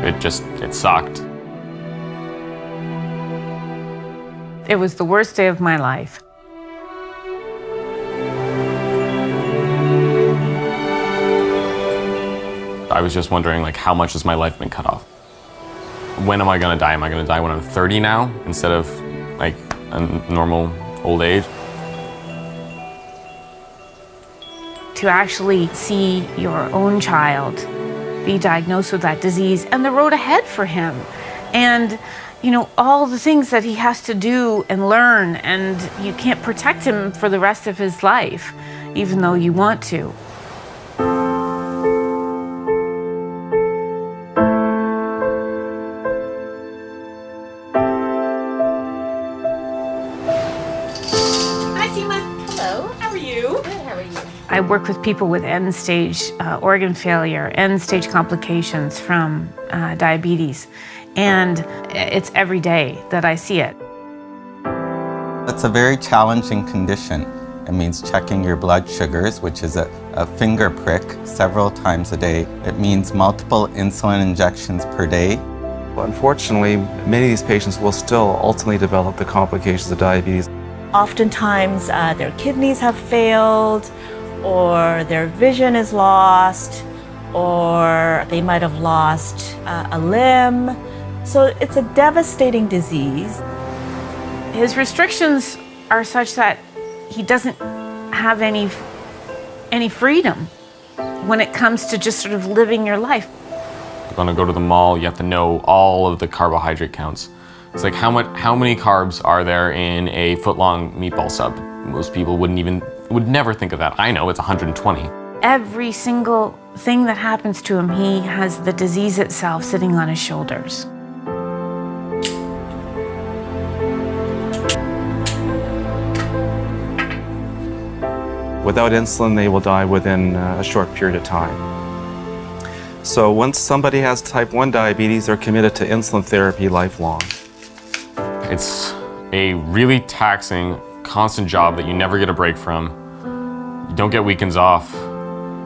It sucked. It was the worst day of my life. I was just wondering, like, how much has my life been cut off? When am I gonna die? Am I gonna die when I'm 30 now instead of like a normal old age? To actually see your own child be diagnosed with that disease and the road ahead for him, and all the things that he has to do and learn, and you can't protect him for the rest of his life, even though you want to. I work with people with end-stage organ failure, end-stage complications from diabetes, and it's every day that I see it. It's a very challenging condition. It means checking your blood sugars, which is a finger prick several times a day. It means multiple insulin injections per day. Unfortunately, many of these patients will still ultimately develop the complications of diabetes. Oftentimes, their kidneys have failed, or their vision is lost, or they might have lost a limb. So it's a devastating disease. His restrictions are such that he doesn't have any freedom when it comes to just sort of living your life. You're gonna go to the mall, you have to know all of the carbohydrate counts. It's like, how many carbs are there in a foot-long meatball sub? Most people would never think of that. I know it's 120. Every single thing that happens to him, he has the disease itself sitting on his shoulders. Without insulin, they will die within a short period of time. So once somebody has type 1 diabetes, they're committed to insulin therapy lifelong. It's a really taxing, constant job that you never get a break from. You don't get weekends off.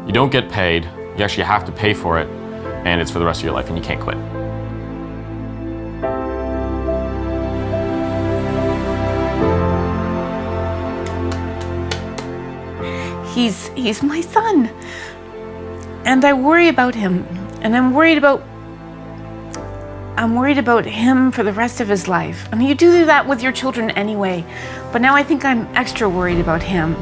You don't get paid. You actually have to pay for it, and it's for the rest of your life, and you can't quit. He's my son, and I worry about him, and I'm worried about him for the rest of his life. I mean, you do that with your children anyway, but now I think I'm extra worried about him.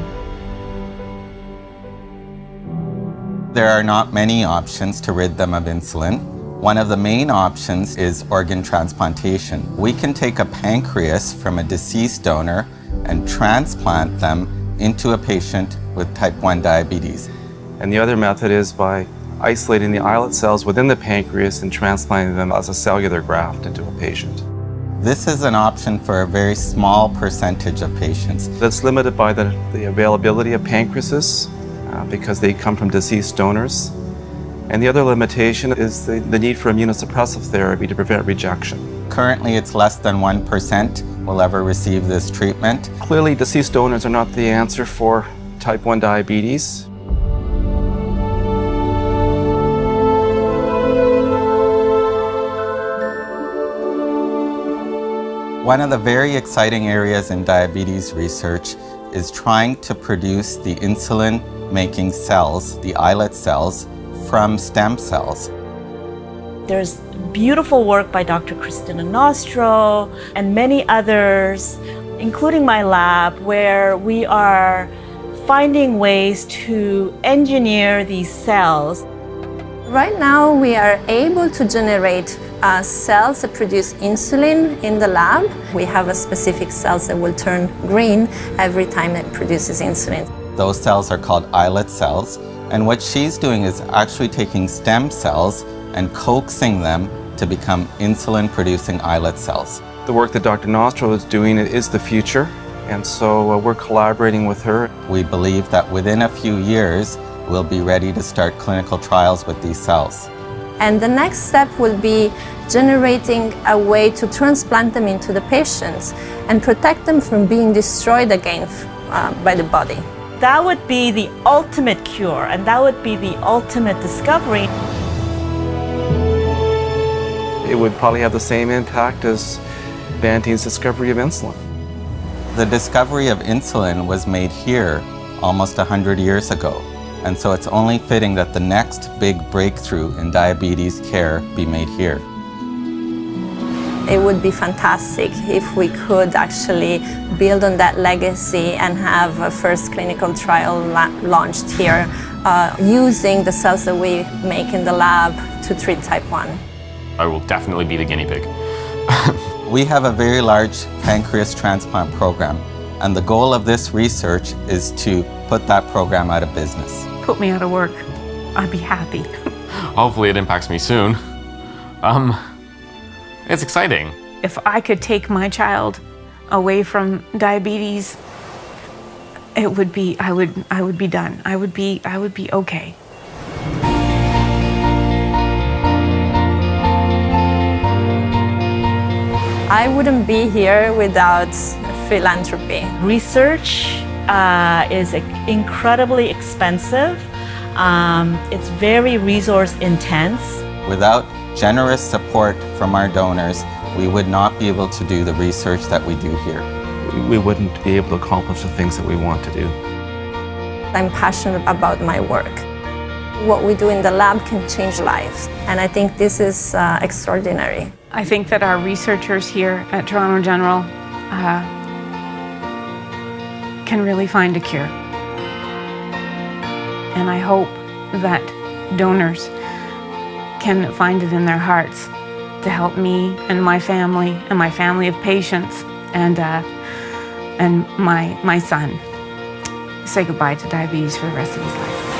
There are not many options to rid them of insulin. One of the main options is organ transplantation. We can take a pancreas from a deceased donor and transplant them into a patient with type 1 diabetes. And the other method is by isolating the islet cells within the pancreas and transplanting them as a cellular graft into a patient. This is an option for a very small percentage of patients. That's limited by the availability of pancreases because they come from deceased donors. And the other limitation is the need for immunosuppressive therapy to prevent rejection. Currently, it's less than 1% will ever receive this treatment. Clearly, deceased donors are not the answer for type 1 diabetes. One of the very exciting areas in diabetes research is trying to produce the insulin-making cells, the islet cells, from stem cells. There's beautiful work by Dr. Christina Nostro and many others, including my lab, where we are finding ways to engineer these cells. Right now, we are able to generate cells that produce insulin in the lab. We have a specific cells that will turn green every time it produces insulin. Those cells are called islet cells, and what she's doing is actually taking stem cells and coaxing them to become insulin-producing islet cells. The work that Dr. Nostro is doing is the future, and so we're collaborating with her. We believe that within a few years, we'll be ready to start clinical trials with these cells. And the next step will be generating a way to transplant them into the patients and protect them from being destroyed again by the body. That would be the ultimate cure, and that would be the ultimate discovery. it would probably have the same impact as Banting's discovery of insulin. The discovery of insulin was made here almost 100 years ago, and so it's only fitting that the next big breakthrough in diabetes care be made here. It would be fantastic if we could actually build on that legacy and have a first clinical trial launched here using the cells that we make in the lab to treat type 1. I will definitely be the guinea pig. We have a very large pancreas transplant program, and the goal of this research is to put that program out of business. Put me out of work. I'd be happy. Hopefully it impacts me soon. It's exciting. If I could take my child away from diabetes, it would be, I would be done. I would be okay. I wouldn't be here without philanthropy. Research is incredibly expensive. It's very resource intense. Without generous support from our donors, we would not be able to do the research that we do here. We wouldn't be able to accomplish the things that we want to do. I'm passionate about my work. What we do in the lab can change lives, and I think this is extraordinary. I think that our researchers here at Toronto General can really find a cure. And I hope that donors can find it in their hearts to help me and my family of patients and my son say goodbye to diabetes for the rest of his life.